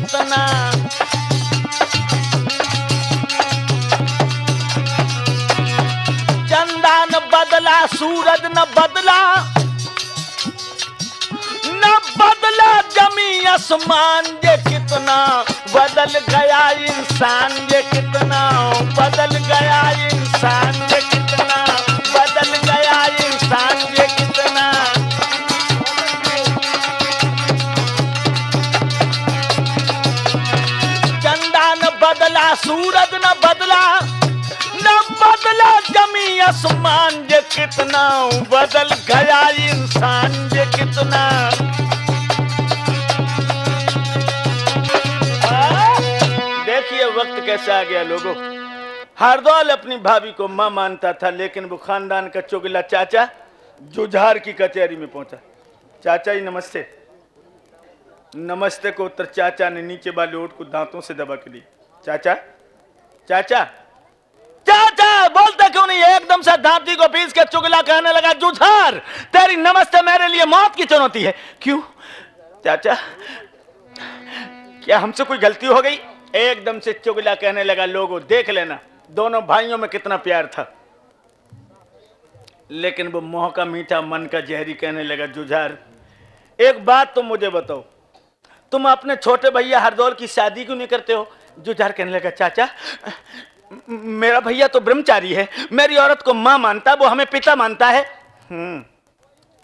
कितना। चंदा न बदला, सूरज न बदला, न बदला जमी आसमान, ये कितना बदल गया इंसान, ये कितना बदल गया इंसान, ये कितना बदल गया इंसान, ये कितना। चंदा न बदला, सूरज न बदला, न बदला जमी आसमान, ये कितना बदल गया इंसान, ये कितना। देखिए वक्त कैसा आ गया लोगों। हरदौल अपनी भाभी को मां मानता था, लेकिन वो खानदान का चुगला चाचा जुझार की कचहरी में पहुंचा। चाचा जी नमस्ते। नमस्ते को उत्तर चाचा ने नीचे वाले ओठ को दांतों से दबा के दी। चाचा चाचा चाचा बोलते क्यों नहीं? एकदम से दांती को पीस के चुगला कहने लगा, जुझार तेरी नमस्ते मेरे लिए मौत की चुनौती है। क्यों चाचा, क्या हमसे कोई गलती हो गई? एकदम से चुगला कहने लगा, लोगों देख लेना दोनों भाइयों में कितना प्यार था। लेकिन वो मोह का मीठा मन का जहरी कहने लगा, जुझार एक बात तो मुझे बताओ, तुम अपने छोटे भैया हरदौल की शादी क्यों नहीं करते हो? जुझार कहने लगा, चाचा मेरा भैया तो ब्रह्मचारी है, मेरी औरत को मां मानता, वो हमें पिता मानता है।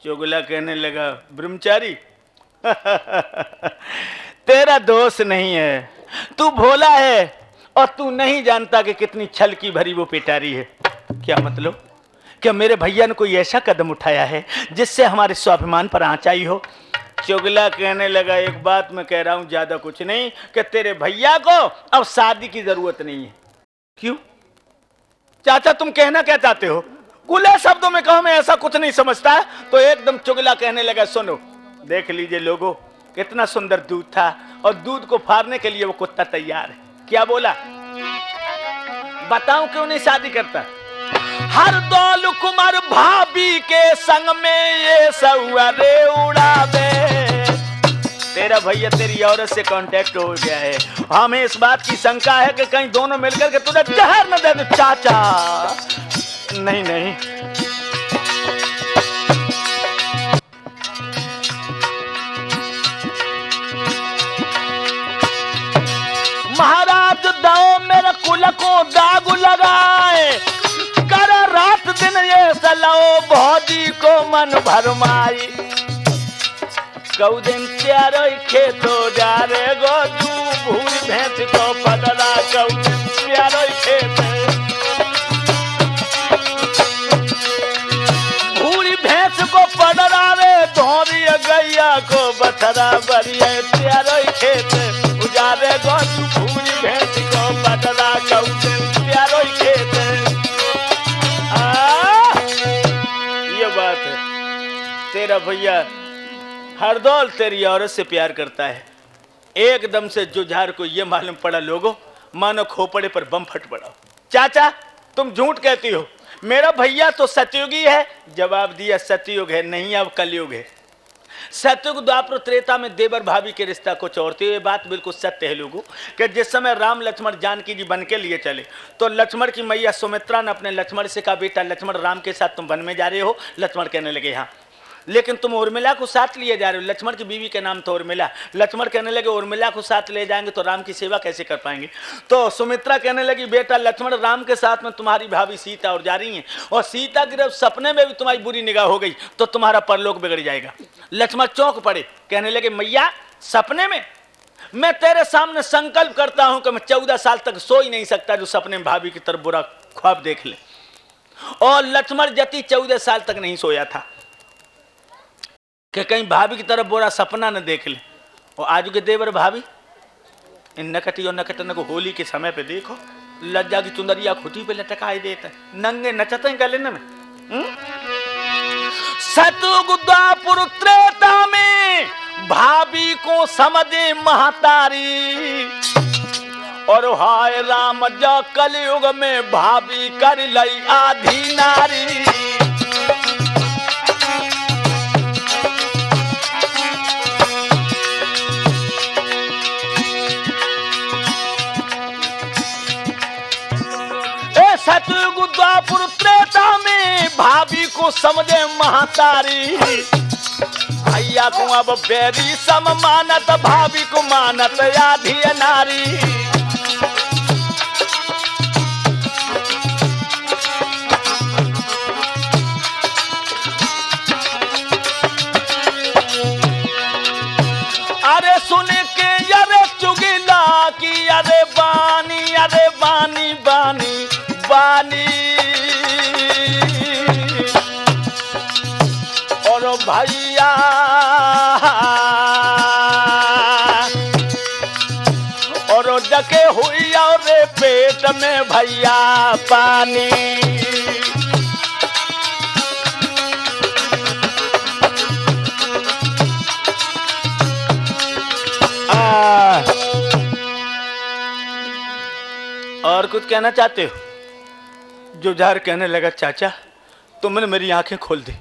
चुगला कहने लगा, ब्रह्मचारी तेरा दोष नहीं है, तू भोला है और तू नहीं जानता कि कितनी छल की भरी वो पिटारी है। क्या मतलब? क्या मेरे भैया ने कोई ऐसा कदम उठाया है जिससे हमारे स्वाभिमान पर आंच आई हो? चुगला कहने लगा, एक बात मैं कह रहा हूं, ज्यादा कुछ नहीं, कि तेरे भैया को अब शादी की जरूरत नहीं है। क्यों चाचा, तुम कहना क्या चाहते हो? खुले शब्दों में कहो, मैं ऐसा कुछ नहीं समझता। तो एकदम चुगला कहने लगा, सुनो देख लीजिए लोगों, कितना सुंदर दूध था और दूध को फाड़ने के लिए वो कुत्ता तैयार है। क्या बोला? बताऊं क्यों नहीं शादी करता? हरदौल कुमार भाभी के संग में ये सौरे उड़ावे। तेरा भैया तेरी औरत से कांटेक्ट हो गया है, हमें इस बात की शंका है कि कहीं दोनों मिलकर के तुझे जहर न दे दे। चाचा नहीं नहीं, महाराज दाओ मेरे कुल को दाग लगाए, कर रात दिन ये सलाओ भौजी को मन भरमाई। कऊ दिन प्यारो खेतो जा रे गो, तू भूरी भैंस को पदरा, कऊ दिन प्यारो खेत, भूरी भैंस को पदरा रे, धोरी गैया को बथरा, बरिया प्यारो खेत उजारे गो, तू भूरी भैंस को पदरा, कऊ दिन प्यारो खेत। ये बात है, तेरा भैया हरदौल तेरी औरत से प्यार करता है। एकदम से जुझार को यह मालूम पड़ा लोगों, मानो खोपड़े पर बम फट पड़ा। चाचा तुम झूठ कहती हो, मेरा भैया तो सतयुगी है। जवाब दिया, सतयुग है नहीं, अब कलयुग है। सतयुग द्वापर त्रेता में देवर भाभी के रिश्ता कुछ और थे। ये बात बिल्कुल सत्य है लोगों, कि जिस समय राम लक्ष्मण जानकी जी बन के लिए चले, तो लक्ष्मण की मैया सुमित्रा ने अपने लक्ष्मण से कहा, बेटा लक्ष्मण राम के साथ तुम वन में जा रहे हो? लक्ष्मण कहने लगे, हाँ। लेकिन तुम उर्मिला को साथ लिए जा रहे हो? लक्ष्मण की बीवी के नाम था उर्मिला। लक्ष्मण कहने लगे, उर्मिला को साथ ले जाएंगे तो राम की सेवा कैसे कर पाएंगे? तो सुमित्रा कहने लगी, बेटा लक्ष्मण राम के साथ में तुम्हारी भाभी सीता और जा रही हैं, और सीता की जब सपने में भी तुम्हारी बुरी निगाह हो गई तो तुम्हारा परलोक बिगड़ जाएगा। लक्ष्मण चौंक पड़े, कहने लगे, मैया सपने में? मैं तेरे सामने संकल्प करता हूं कि मैं 14 साल तक सो ही नहीं सकता जो सपने में भाभी की तरफ बुरा ख्वाब देख ले। और लक्ष्मण जति 14 साल तक नहीं सोया था कि कहीं भाभी की तरफ बुरा सपना न देख ले। और आज के देवर भाभी इन नकटी और नकटन को होली के समय पे देखो, लज्जा की चुंदरिया खुटी पे लटकाई देते, नंगे नचते हैं गले में। सतयुग द्वापर त्रेता में भाभी को समझे महतारी, और हाय राम जा कलयुग में भाभी कर लई आधी नारी। सतयुग द्वापर त्रेता में भाभी को समझे महातारी। भैया को अब बैरी सम मानत, भाभी को मानत आधी नारी। अरे सुन के अरे चुगिला की अरे बानी बानी बानी। और भैया और डके हुई और पेट में भैया पानी। और कुछ कहना चाहते हो? जुझार कहने लगा, चाचा तुमने मेरी आंखें खोल दी।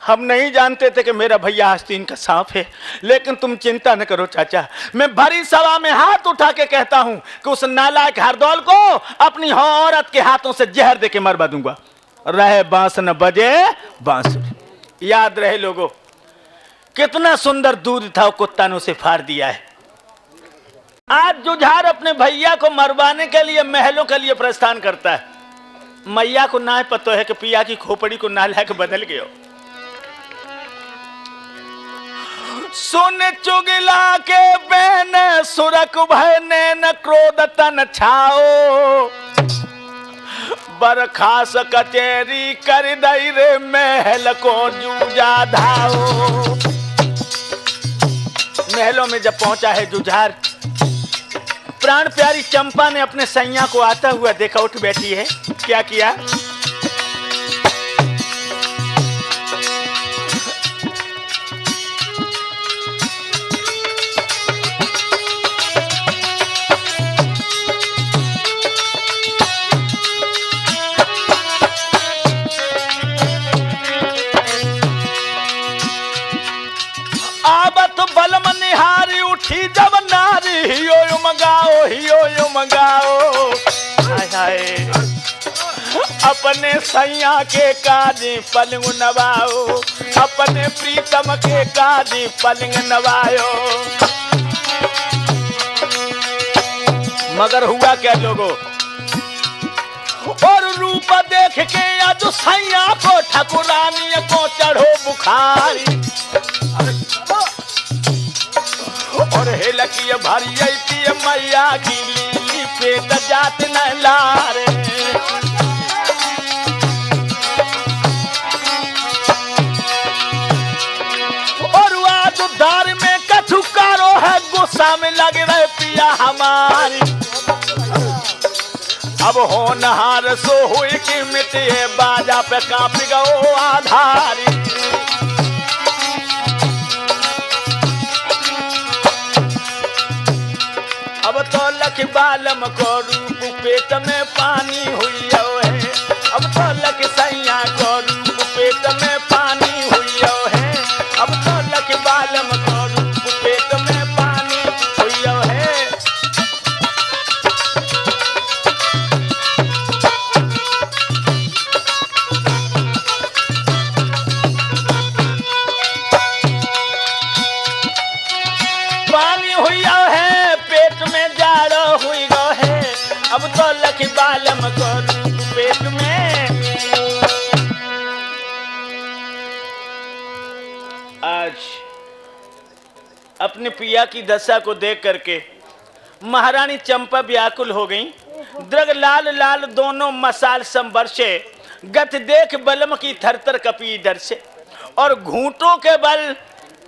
हम नहीं जानते थे कि मेरा भैया आस्तीन का सांप है, लेकिन तुम चिंता न करो चाचा। मैं भरी सभा में हाथ उठा के कहता हूं कि उस नालायक हरदौल को अपनी औरत के हाथों से जहर दे के मरवा दूंगा। रहे बांस न बजे बांसुरी। याद रहे लोगों, कितना सुंदर दूध था, कुत्ता ने उसे फाड़ दिया है। आज जुझार अपने भैया को मरवाने के लिए महलों के लिए प्रस्थान करता है। मैया को ना पता है कि पिया की खोपड़ी को नालायक बदल गयो। सुन चुगिला के बैन सुरक भय नैन क्रोध तन छाओ। बरखास कचेरी कर दई रे महल को जूझा धाओ। महलों में जब पहुंचा है जुझार, प्राण प्यारी चंपा ने अपने सैया को आता हुआ देखा, उठ बैठी है। क्या किया? आबत बलम निहारी उठी जब नारी। हियो मंगाओ हाय हाय। अपने सैया के काजी पलंग नवाओ, अपने प्रीतम के काजी पलंग नवायो। मगर हुआ क्या लोगों? और रूप देख के आज सैया को ठकुरानी को चढ़ो बुखारी। और हेलकी भारी आई मैया की लीली पेट जात न लारे। और आज दार में कछुकारो है, गुस्सा में लग रहे पिया हमारी। अब होनहार सो हुई कि मिटे बाजा पे कांप गो आधारी। अब तो लख बालम को रूप पेट में पानी हुई है। अब तो लख सैया को रूप पेट में पानी हुई है। अब तो लख बालम को रूप पेट में पानी हुई है। पानी हुई है, पेट में जाड़ो हुई गो है। अब तो लख बालम को रूप पेट में। आज अपने पिया की दशा को देख करके महारानी चंपा व्याकुल हो गई। द्रग लाल लाल दोनों मसाल संवर्षे। गत देख बलम की थरथर कपी इधर से, और घूंटों के बल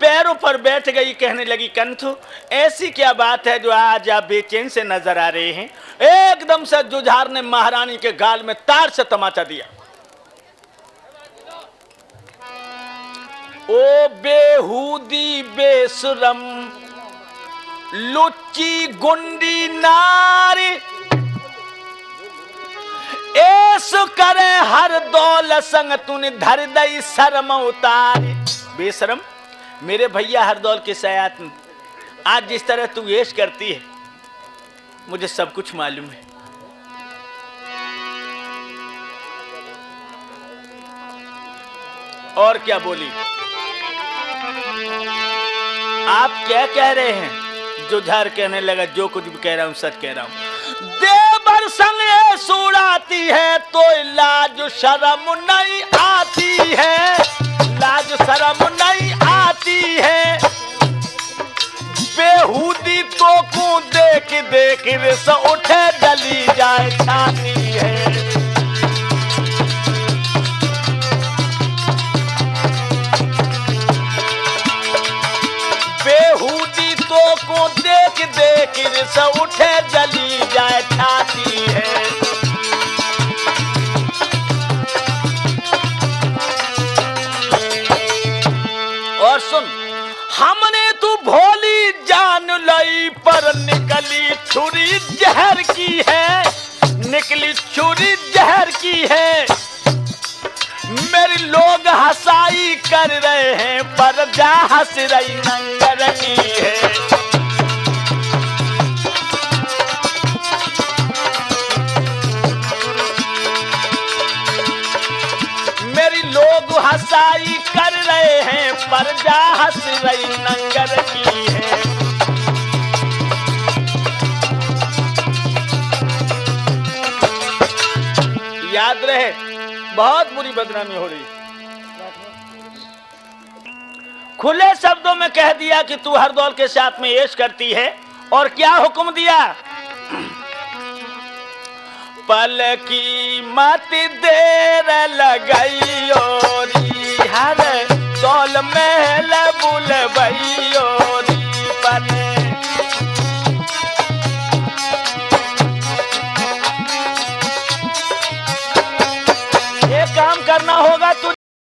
पैरों पर बैठ गई। कहने लगी, कंथु ऐसी क्या बात है जो आज आप बेचैन से नजर आ रहे हैं? एकदम से जुझार ने महारानी के गाल में तार से तमाचा दिया। ओ बेहूदी बेशरम लुच्ची गुंडी नारी, ऐसो करे हर दौल संग तूने धर दई शर्म उतारी। बेशरम, मेरे भैया हरदौल के सयात में आज जिस तरह तू ऐश करती है, मुझे सब कुछ मालूम है। और क्या बोली? आप क्या कह रहे हैं? जुझार कहने लगा, जो कुछ भी कह रहा हूं सच कह रहा हूं। देवर संग ये सुड़ाती है तो लाज शर्म नहीं आती है, लाज शर्म नहीं आती है। बेहूदी तो को देख देख रिस उठे डली जाए छाती है। बेहूदी तो को देख देख रिस उठे जली जाए छाती है। और सुन, हमने तू भोली जान लई पर निकली छुरी जहर की है, निकली छुरी जहर की है। मेरे लोग हंसाई कर रहे हैं पर जा हंस रही नंगर की है। मेरी लोग हंसाई कर रहे हैं पर जा हंस रही नंगर की है। याद रहे, बहुत बुरी बदनामी हो रही। खुले शब्दों में कह दिया कि तू हरदौल के साथ में ऐश करती है, और क्या हुक्म दिया? पल की मत देर लगाई और हर दौल महल बुलबई।